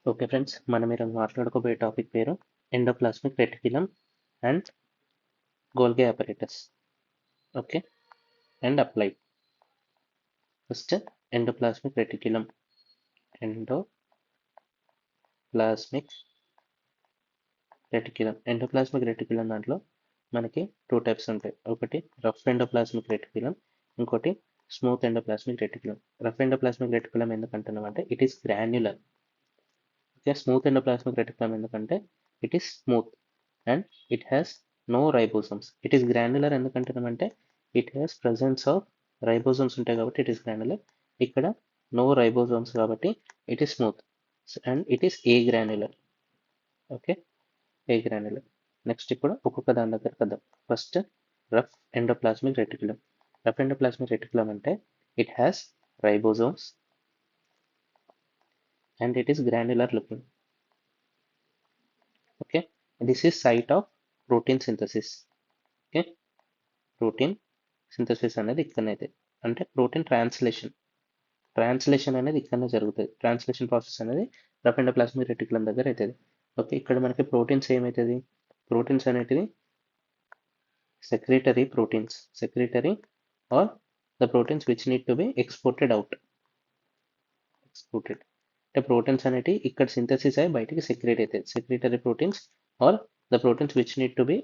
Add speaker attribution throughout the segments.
Speaker 1: Okay friends, మనం ఈరోజు మాట్లాడుకోబోయే టాపిక్ పేరు endoplasmic reticulum and Golgi apparatus. Okay, and applied. First endoplasmic reticulum. Endoplasmic reticulum దాంట్లో మనకి 2 టైప్స్ ఉంటాయి. ఒకటి రఫ్ ఎండోప్లాస్మిక్ రెటిక్యులం, ఇంకోటి smooth endoplasmic reticulum. Rough endoplasmic reticulum ఎందుకంటున్నామంటే it is granular. Okay, smooth endoplasmic reticulum ఎందుకంటే it is smooth and it has no ribosomes. It is granular ఎందుకంటున్నామంటే it has presence of ribosomes ఉంటాయి కాబట్టి it is granular. ఇక్కడ no ribosomes కాబట్టి it is smooth and it is agranular. Okay, agranular. Next ఇప్పుడు ఒక్కొక్క దాని దగ్గర కద్దాం. First rough endoplasmic reticulum. Rough endoplasmic reticulum అంటే it has ribosomes and it is granular looking. Okay, this is site of protein synthesis. Okay, protein synthesis అనేది ఇక్కడనైతే అంటే protein translation అనేది ఇక్కడనే జరుగుతుంది. ట్రాన్స్లేషన్ ప్రాసెస్ అనేది రఫ్ ఎండోప్లాస్మిక్ రెటిక్యులం దగ్గర అవుతుంది. Okay, ఇక్కడ మనకి ప్రోటీన్స్ ఏమవుతుంది? ప్రోటీన్స్ అనేటివి secretory are the proteins which need to be exported out. అంటే ప్రోటీన్స్ అనేటివి ఇక్కడ సింథసిస్ అయ్యి బయటికి సెక్రేట్ అవుతాయి. Secretory proteins are the proteins which need to be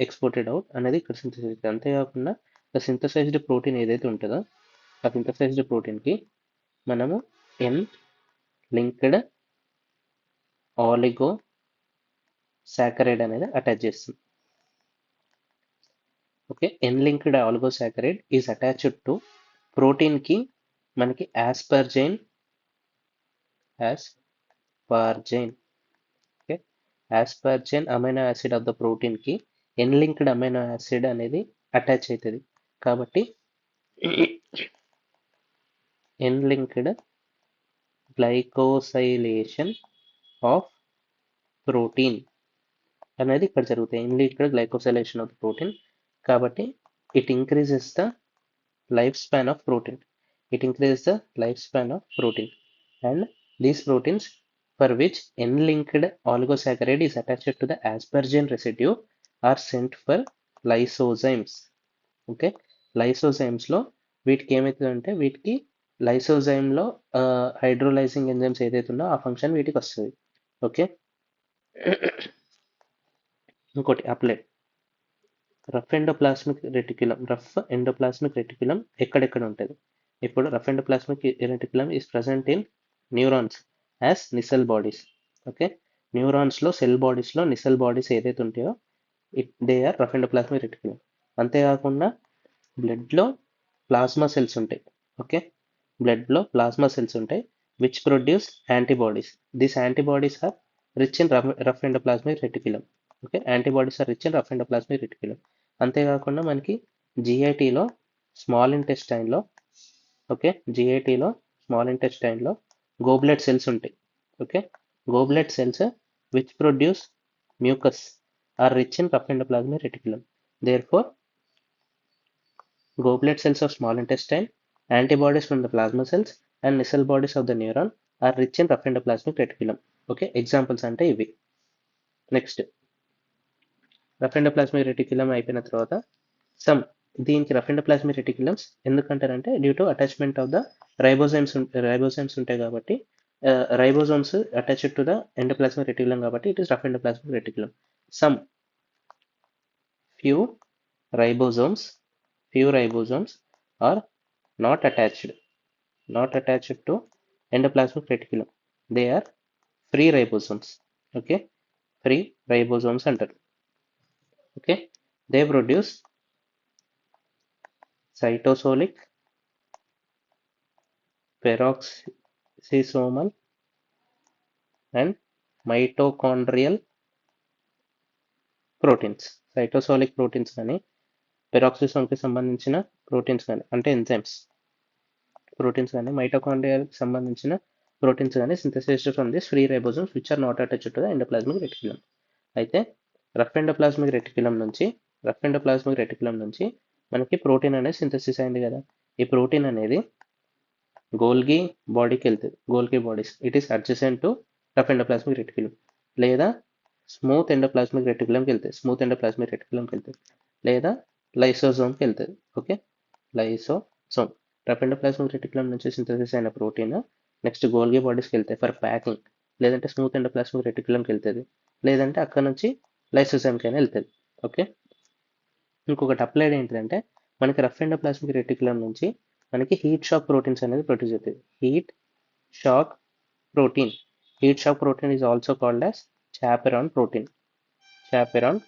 Speaker 1: exported out అనేది ఇక్కడ సింథసిస్ అవుతుంది. అంతేకాకుండా ద సింథసైజ్డ్ ప్రోటీన్ ఏదైతే ఉంటుందో ఆ సింథసైజ్డ్ ప్రోటీన్కి మనము ఎన్ లింక్డ్ ఆలిగో సాకరైడ్ అనేది అటాచ్ చేస్తుంది. Okay, N linked oligosaccharide is attached to ప్రోటీన్కి మనకి asparagine amino acid of the protein కి ఎన్ లింక్డ్ అమైనో యాసిడ్ అనేది అటాచ్ అవుతుంది. కాబట్టి N linked glycosylation of protein అనేది ఇక్కడ జరుగుతాయి. N linked glycosylation of protein కాబట్టి it increases the life span of protein. And these proteins for which N-linked oligosaccharide is attached to the asparagine residue are sent for lysozymes. Okay, లైసోజైమ్స్ లో వీటికి ఏమవుతుందంటే వీటికి lysozyme లో హైడ్రోలైజింగ్ enzymes ఏదైతే ఉందో ఆ function వీటికి వస్తుంది. ఓకే, ఇంకోటి అప్లైడ్. రఫ్ ఎండోప్లాస్మిక్ రెటిక్యులం ఎక్కడెక్కడ ఉంటుంది? ఇప్పుడు rough endoplasmic reticulum is present in neurons as Nissl bodies. Okay, neurons లో సెల్ బాడీస్ లో నిసెల్ బాడీస్ ఏదైతే ఉంటాయో they are rough endoplasmic reticulum. అంతేకాకుండా బ్లడ్ లో ప్లాస్మా సెల్స్ ఉంటాయి. ఓకే, బ్లడ్ లో ప్లాస్మా సెల్స్ ఉంటాయి which produce antibodies. This antibodies are rich in rough endoplasmic reticulum. Okay, antibodies are rich in rough endoplasmic reticulum. అంతేకాకుండా మనకి జిఐటిలో small ఇంటెస్టైన్లో goblet cells ఉంటాయి. Okay, goblet cells which produce mucus are rich in rough endoplasmic reticulum. Therefore goblet cells of small intestine, antibodies from the plasma cells and Nissl bodies of the neuron are rich in rough endoplasmic reticulum. Okay, examples అంటే ఇవి. Next rough endoplasmic reticulum అయిపోయిన తర్వాత దీనికి rough endoplasmic reticulums ఎందుకంటారంటే due to attachment of the ribosomes ఉంటాయి కాబట్టి ribosomes attached to the endoplasmic reticulum కాబట్టి it is rough endoplasmic reticulum. few ribosomes are not attached to endoplasmic reticulum. They are free ribosomes. Okay, free ribosomes అంటారు. Okay, they produce cytosolic, peroxisomal and mitochondrial proteins. cytosolic proteins కానీ పెరాక్సిసోమ్కి సంబంధించిన proteins కానీ అంటే enzymes proteins కానీ మైటోకాండ్రియాకి సంబంధించిన proteins కానీ synthesized from this free ribosomes which are not attached to the endoplasmic reticulum. అయితే rough endoplasmic reticulum నుంచి మనకి ప్రోటీన్ అనేది సింథసిస్ అయింది కదా. ఈ ప్రోటీన్ అనేది గోల్గి బాడీకి వెళ్తుంది. Golgi bodies it is adjacent to rough endoplasmic reticulum, లేదా స్మూత్ ఎండోప్లాస్మిక్ రెటిక్యులంకి వెళ్తుంది, స్మూత్ ఎండోప్లాస్మిక్ రెటిక్యులంకి వెళ్తుంది, లేదా లైసోజోమ్కి వెళ్తుంది. Okay, lysosome. Rough endoplasmic reticulum నుంచి సింథసిస్ అయిన ప్రోటీన్ నెక్స్ట్ గోల్గి బాడీస్కి వెళ్తాయి ఫర్ ప్యాకింగ్, లేదంటే స్మూత్ ఎండోప్లాస్మిక్ రెటిక్యులంకి వెళ్తుంది, లేదంటే అక్కడ నుంచి లైసోసోమ్కి అయినా వెళ్తుంది. ఓకే, ఇంకొకటి అప్లైడ్ ఏంటంటే మనకి రఫ్ ఎండోప్లాస్మిక్ రెటిక్యులం నుంచి మనకి హీట్ షాక్ ప్రోటీన్స్ అనేది ప్రొడ్యూస్ అవుతుంది. Heat shock protein. Heat shock protein is also called as chaperone protein. Chaperone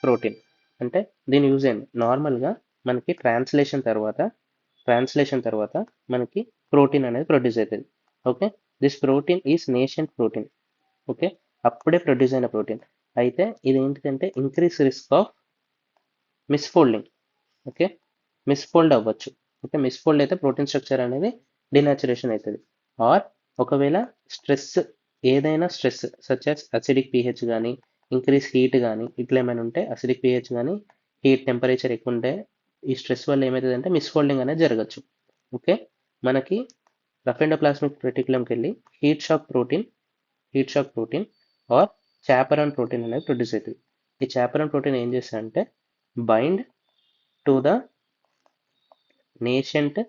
Speaker 1: protein అంటే దీని యూజ్ ఏంటి, నార్మల్గా మనకి ట్రాన్స్లేషన్ తర్వాత మనకి ప్రోటీన్ అనేది ప్రొడ్యూస్ అవుతుంది. Okay, this protein is nascent protein. Okay, అప్పుడే ప్రొడ్యూస్ అయిన ప్రోటీన్. అయితే ఇది ఏంటంటే increase risk of misfolding. Okay, misfold అవ్వచ్చు. ఓకే, మిస్ఫోల్డ్ అయితే ప్రోటీన్ స్ట్రక్చర్ అనేది డినాచురేషన్ అవుతుంది. ఆర్ ఒకవేళ ఏదైనా stress such as acidic pH కానీ, ఇంక్రీస్ హీట్ కానీ, ఇట్లా ఏమైనా ఉంటే అసిడిక్ pH కానీ, హీట్ టెంపరేచర్ ఎక్కువ ఉంటే ఈ స్ట్రెస్ వల్ల ఏమవుతుందంటే మిస్ఫోల్డింగ్ అనేది జరగచ్చు. ఓకే, మనకి రఫ్ ఎండోప్లాస్మిక్ రెటిక్యులంకి వెళ్ళి heat shock protein or chaperone protein అనేది ప్రొడ్యూస్ అవుతుంది. ఈ చాపెరాన్ ప్రోటీన్ ఏం చేస్తుందంటే bind to the nascent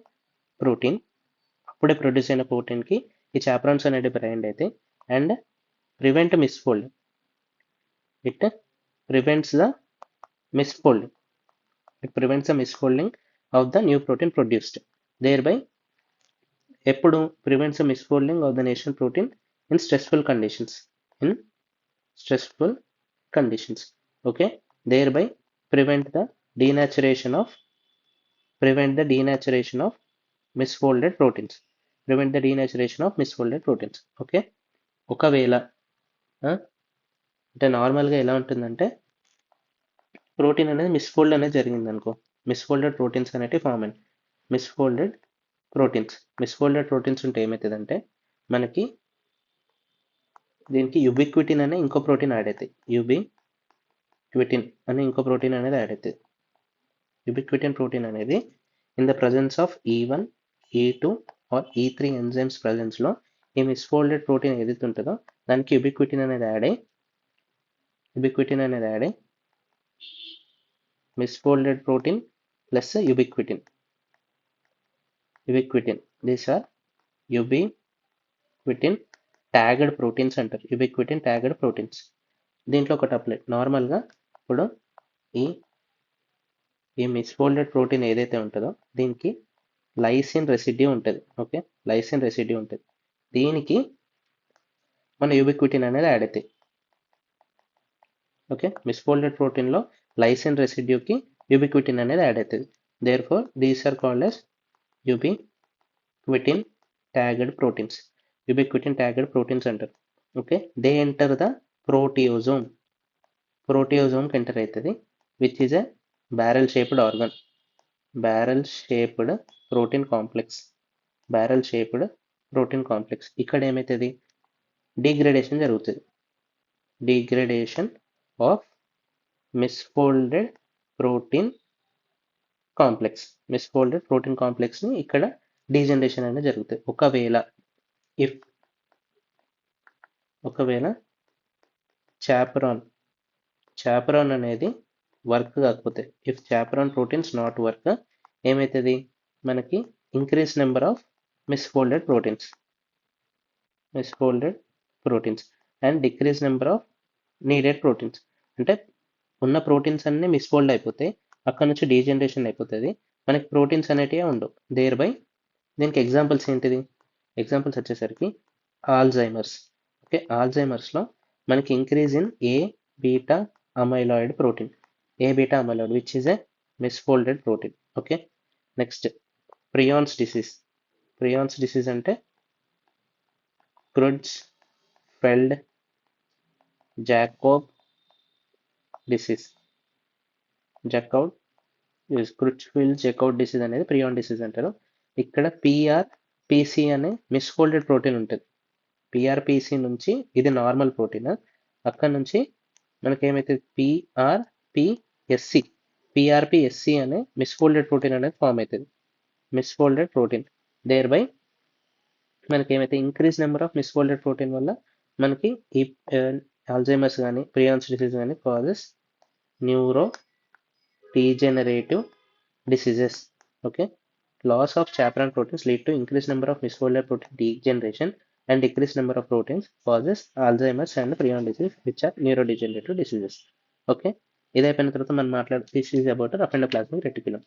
Speaker 1: protein, అప్పుడే ప్రొడ్యూస్ అయిన ప్రోటీన్కి ఈ చాపెరాన్స్ అనేది బైండ్ అయితే and prevent misfolding. It prevents the misfolding. Of the new protein produced. Thereby ఎప్పుడు prevents the misfolding of the national protein in stressful conditions. Okay, thereby prevent the denaturation of misfolded proteins. Okay, ఒకవేళ అంటే నార్మల్గా ఎలా ఉంటుందంటే protein అనేది మిస్ఫోల్డ్ అనేది జరిగింది అనుకో, మిస్ఫోల్డెడ్ ప్రోటీన్స్ అనేవి ఫామ్ అయ్యి మిస్ఫోల్డెడ్ ప్రోటీన్స్ ఉంటే ఏమవుతుందంటే మనకి దీనికి యుబిక్విటిన్ అనే ఇంకో ప్రోటీన్ యాడ్ అవుతాయి. యుబిక్విటిన్ అనే ఇంకో ప్రోటీన్ అనేది యాడ్ అవుతుంది. యుబిక్విటిన్ ప్రోటీన్ అనేది in the presence of E1, E2 or E3 enzymes ప్రజెన్స్లో ఈ మిస్ఫోల్డెడ్ ప్రోటీన్ ఏదైతే ఉంటుందో దానికి యుబిక్విటిన్ అనేది యాడ్ అయ్యి misfolded protein plus ubiquitin. These are ubiquitin tagged proteins అంటారు. Ubiquitin tagged proteins. దీంట్లో ఒకటి అప్లై నార్మల్గా ఇప్పుడు ఈ మిస్ఫోల్డెడ్ ప్రోటీన్ ఏదైతే ఉంటుందో దీనికి లైసిన్ రెసిడ్యూ ఉంటుంది. ఓకే, లైసిన్ రెసిడ్యూ ఉంటుంది. దీనికి మన యుబిక్విటిన్ అనేది యాడ్ అవుతాయి. ఓకే, మిస్ఫోల్డెడ్ ప్రోటీన్లో లైసిన్ రెసిడ్యూకి యుబిక్విటిన్ అనేది యాడ్ అవుతుంది. Therefore these are called as ubiquitin tagged proteins. Ubiquitin tagged proteins అంటారు. ఓకే, దే ఎంటర్ ద ప్రోటియోజోమ్కి ఎంటర్ అవుతుంది, which is a barrel shaped organ. Barrel shaped protein complex. ఇక్కడ ఏమవుతుంది, degradation జరుగుతుంది. Degradation of misfolded protein కాంప్లెక్స్ని ఇక్కడ degeneration అనేది జరుగుతుంది. ఒకవేళ చాపెరాన్ అనేది వర్క్ కాకపోతే, ఇఫ్ చాపెరాన్ ప్రోటీన్స్ నాట్ వర్క్ ఏమవుతుంది, మనకి increase number of misfolded proteins and decrease number of needed proteins. అంటే ఉన్న ప్రోటీన్స్ అన్నీ మిస్ఫోల్డ్ అయిపోతాయి, అక్కడ నుంచి డీజనరేషన్ అయిపోతుంది, మనకి ప్రోటీన్స్ అనేటివి ఉండవు. దేర్ బై దీనికి ఎగ్జాంపుల్స్ ఏంటిది, ఎగ్జాంపుల్స్ వచ్చేసరికి ఆల్జైమర్స్. ఓకే, ఆల్జైమర్స్లో మనకి increase in A beta amyloid protein, which is a misfolded protein. Okay, next prions disease అంటే క్రుడ్స్ఫెల్డ్ జాకోబ్ డిసీజ్. క్రుడ్స్ఫెల్డ్ జాకోబ్ డిసీజ్ అనేది ప్రియాన్ డిసీజ్ అంటారు. ఇక్కడ పిఆర్పిసి అనే మిస్ఫోల్డెడ్ ప్రోటీన్ ఉంటుంది. పిఆర్పిసి నుంచి ఇది నార్మల్ ప్రోటీన్, అక్కడ నుంచి మనకి ఏమైతుంది పిఆర్పిఎస్సి అనే మిస్ఫోల్డెడ్ ప్రోటీన్ అనేది ఫామ్ అవుతుంది. దేర్ బై మనకి ఏమైతే increase number of misfolded protein వల్ల మనకి ఈ ఆల్జైమర్స్ కానీ ప్రియాన్స్ డిసీజ్ కానీ causes neuro degenerative diseases. Okay, loss of chaperone proteins lead to increased number of misfolded protein degeneration and decreased number of proteins causes Alzheimer's and prion disease, which are neurodegenerative diseases. Okay, ఇది అయిపోయిన తర్వాత మనం this is about rough endoplasmic reticulum.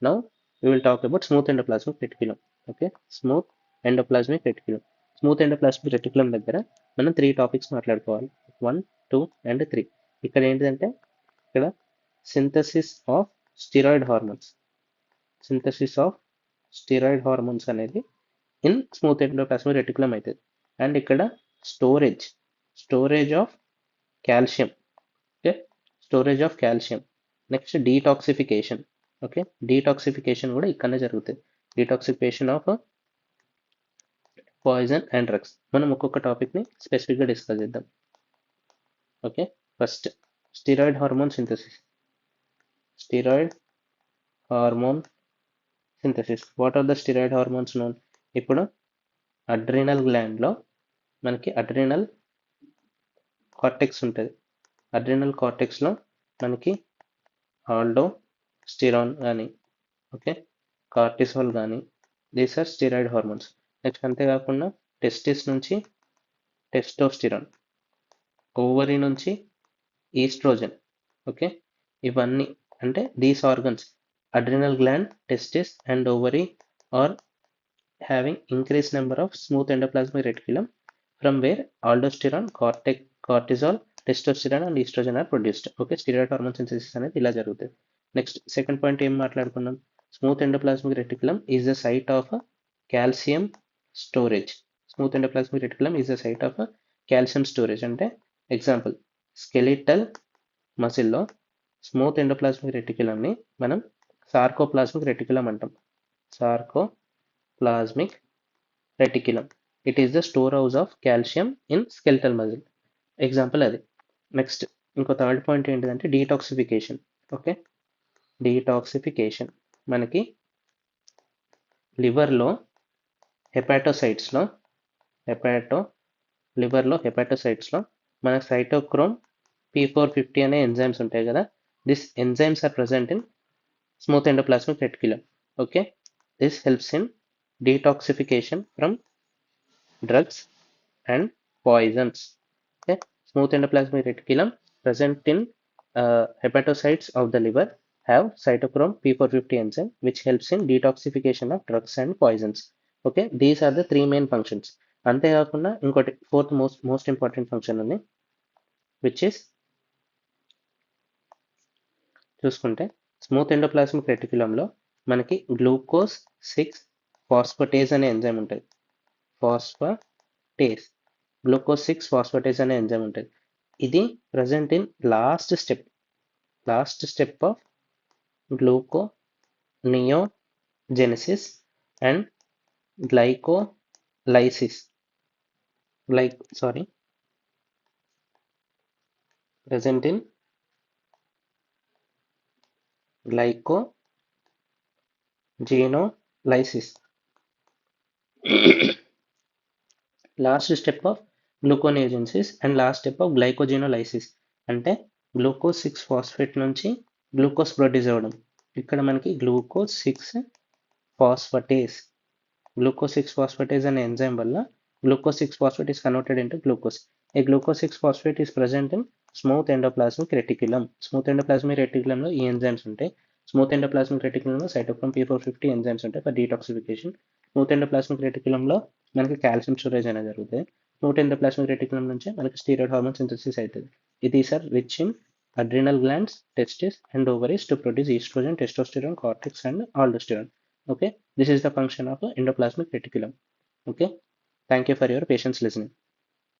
Speaker 1: Now we will talk about smooth endoplasmic reticulum. Okay, smooth endoplasmic reticulum. Smooth endoplasmic reticulum దగ్గర మనం 3 topics మాట్లాడుకోవాలి. 1, 2 and 3. ఇక్కడ ఏంటంటే ఇక్కడ సింథసిస్ ఆఫ్ స్టిరాయిడ్ హార్మోన్స్ అనేది ఇన్ స్మూత్ ఎండోప్లాస్మిక్ రెటిక్యులం అవుతుంది. And ఇక్కడ storage of calcium. Okay, storage of calcium. Next detoxification. Okay, detoxification కూడా ఇక్కడనే జరుగుతుంది. Detoxification of poison and drugs. మనం ఒక్కొక్క టాపిక్ని స్పెసిఫిక్గా డిస్కస్ చేద్దాం. Okay, first steroid hormone synthesis. Steroid hormone synthesis. What are the steroid hormones known? ఇప్పుడు adrenal గ్లాండ్లో మనకి అడ్రినల్ కార్టెక్స్ ఉంటుంది. అడ్రినల్ కార్టెక్స్లో మనకి ఆల్డోస్టిరాన్ కానీ ఓకే కార్టిసాల్ కానీ these are steroid hormones. Next అంతేకాకుండా టెస్టిస్ నుంచి టెస్టోస్టిరాన్, ఓవరీ నుంచి ఈస్ట్రోజన్. ఓకే, ఇవన్నీ అంటే these organs, adrenal gland, testis and ovary are having increased number of smooth endoplasmic reticulum from where aldosterone, cortisol, testosterone and estrogen are produced. Okay, steroid hormone synthesis అనేది ఇలా జరుగుతుంది. Next second point ఏం మాట్లాడుకున్నాం? Smooth endoplasmic reticulum is the site of calcium storage. Smooth endoplasmic reticulum is the site of calcium storage. అంటే example skeletal మసిల్లో smooth endoplasmic రెటిక్యులంని మనం sarcoplasmic reticulum అంటాం. Sarcoplasmic reticulum, it is the storehouse of calcium in skeletal muscle. Example అది. Next ఇంకో third point ఏంటిదంటే detoxification. Okay, detoxification మనకి లివర్లో హెపాటోసైట్స్లో మనకి సైటోక్రోమ్ P450 అనే ఎంజైమ్స్ ఉంటాయి కదా. These enzymes are present in smooth endoplasmic reticulum. Okay, this helps in detoxification from drugs and poisons. Okay, smooth endoplasmic reticulum present in hepatocytes of the liver have cytochrome P450 enzyme which helps in detoxification of drugs and poisons. Okay, these are the 3 main functions. అంతేకాకుండా ఇంకోటి fourth most important function ఉంది, which is చూసుకుంటే smooth endoplasmic రెటిక్యులంలో మనకి glucose 6 phosphatase అనే enzyme ఉంటుంది. Glucose 6 phosphatase అనే enzyme ఉంటుంది. ఇది present in last step of gluconeogenesis and glycolysis. present in glycogenolysis. Last step of gluconeogenesis and last step of glycogenolysis. అంటే గ్లూకోజ్ 6 ఫాస్ఫేట్ నుంచి గ్లూకోజ్ ప్రొడ్యూస్ అవ్వడం. ఇక్కడ మనకి గ్లూకోజ్ 6 ఫాస్ఫేటేజ్ అనే ఎంజైమ్ వల్ల glucose 6 phosphate is converted into glucose. A glucose 6 phosphate is present in smooth endoplasmic reticulum. Smooth endoplasmic రెటిక్యులంలో ఈ enzymes ఉంటాయి. స్మూత్ ఎండోప్లాస్మిక్ రెటిక్యులంలో సైటోక్రోమ్ P450 ఎంజైమ్స్ ఉంటాయి ఫర్ డీటాక్సిఫికేషన్. స్మూత్ ఎండోప్లాస్మిక్ రెటిక్యులంలో మనకి కాల్షియం స్టోరేజ్ అనేది జరుగుతుంది. స్మూత్ ఎండోప్లాస్మిక్ రెటిక్యులం నుంచి మనకి స్టీరాయిడ్ హార్మోన్ సింథసిస్ అవుతుంది. These are rich in adrenal glands, testes and ovaries to produce estrogen, testosterone, cortex and aldosterone. Okay, this is the function of endoplasmic reticulum. Okay, thank you for your patience listening.